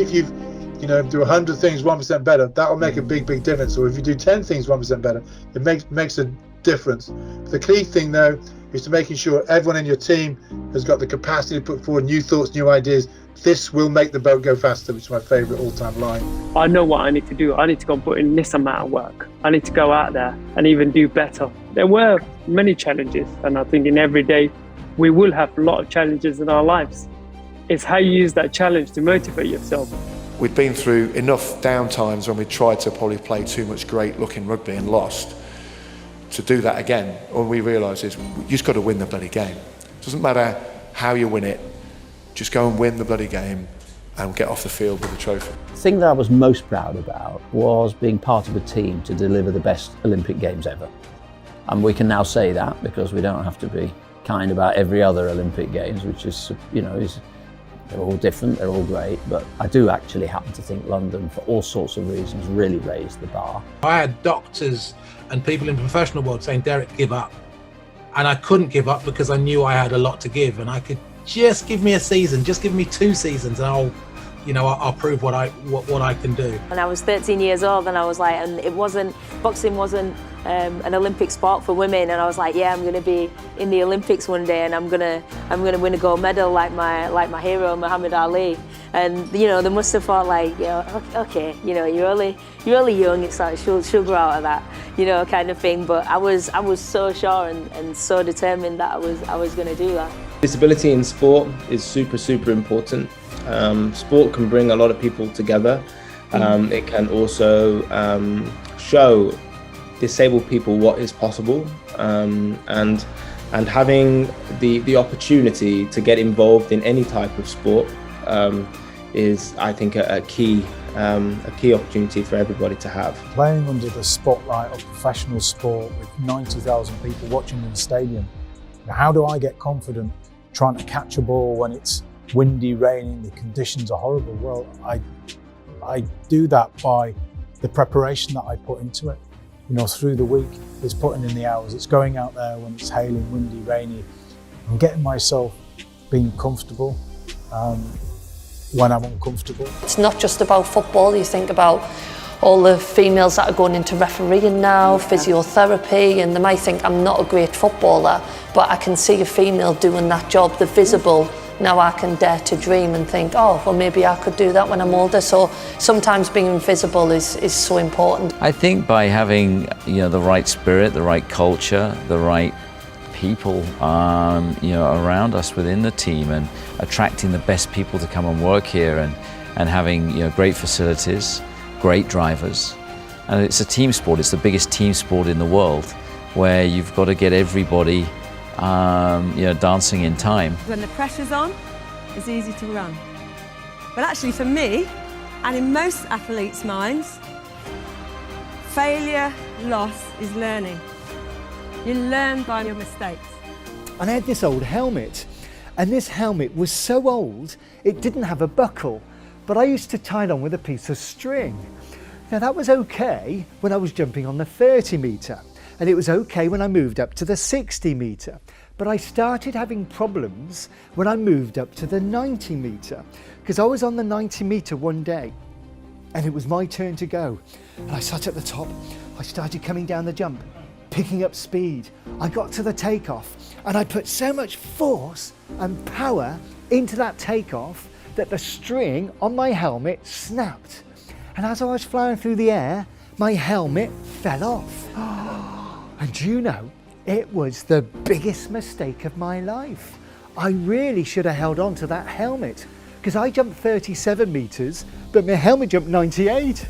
if you do 100 things 1% better, that'll make a big difference. Or if you do 10 things 1% better, it makes a difference. The key thing though is to making sure everyone in your team has got the capacity to put forward new thoughts, new ideas. This will make the boat go faster, which is my favorite all-time line. I know what I need to do. I need to go and put in this amount of work. I need to go out there and even do better. There were many challenges, and I think in every day we will have a lot of challenges in our lives. It's how you use that challenge to motivate yourself. We've been through enough downtimes when we tried to probably play too much great looking rugby and lost. To do that again, all we realise is you just got to win the bloody game. It doesn't matter how you win it, just go and win the bloody game and get off the field with the trophy. The thing that I was most proud about was being part of a team to deliver the best Olympic Games ever. And we can now say that because we don't have to be kind about every other Olympic Games, which is, they're all different, they're all great, but I do actually happen to think London, for all sorts of reasons, really raised the bar. I had doctors and people in the professional world saying, Derek, give up. And I couldn't give up because I knew I had a lot to give, and I could just give me a season, just give me 2 seasons, and I'll prove what I can do. When I was 13 years old, and I was like, and boxing wasn't an Olympic sport for women, and I was like, yeah, I'm going to be in the Olympics one day, and I'm gonna win a gold medal like my hero Muhammad Ali. And they must have thought like, okay, you're only young, it's like she'll grow out of that, kind of thing. But I was so sure and so determined that I was going to do that. Disability in sport is super important. Sport can bring a lot of people together. It can also show disabled people what is possible, and having the opportunity to get involved in any type of sport is, I think, a key opportunity for everybody to have. Playing under the spotlight of professional sport with 90,000 people watching in the stadium, how do I get confident trying to catch a ball when it's windy, raining, the conditions are horrible? Well, I do that by the preparation that I put into it. Through the week, it's putting in the hours, it's going out there when it's hailing, windy, rainy, and getting myself being comfortable when I'm uncomfortable. It's not just about football. You think about all the females that are going into refereeing now, physiotherapy, and they might think I'm not a great footballer, but I can see a female doing that job, the visible. Now I can dare to dream and think, oh, well, maybe I could do that when I'm older. So sometimes being visible is so important. I think by having the right spirit, the right culture, the right people around us within the team, and attracting the best people to come and work here, and having great facilities, great drivers. And it's a team sport. It's the biggest team sport in the world, where you've got to get everybody dancing in time. When the pressure's on, it's easy to run. But actually for me, and in most athletes' minds, failure, loss is learning. You learn by your mistakes. And I had this old helmet, and this helmet was so old, it didn't have a buckle, but I used to tie it on with a piece of string. Now that was okay when I was jumping on the 30 metre. And it was okay when I moved up to the 60 metre. But I started having problems when I moved up to the 90 metre, because I was on the 90 metre one day and it was my turn to go. And I sat at the top, I started coming down the jump, picking up speed. I got to the takeoff and I put so much force and power into that takeoff that the string on my helmet snapped. And as I was flying through the air, my helmet fell off. And it was the biggest mistake of my life. I really should have held on to that helmet, because I jumped 37 metres, but my helmet jumped 98.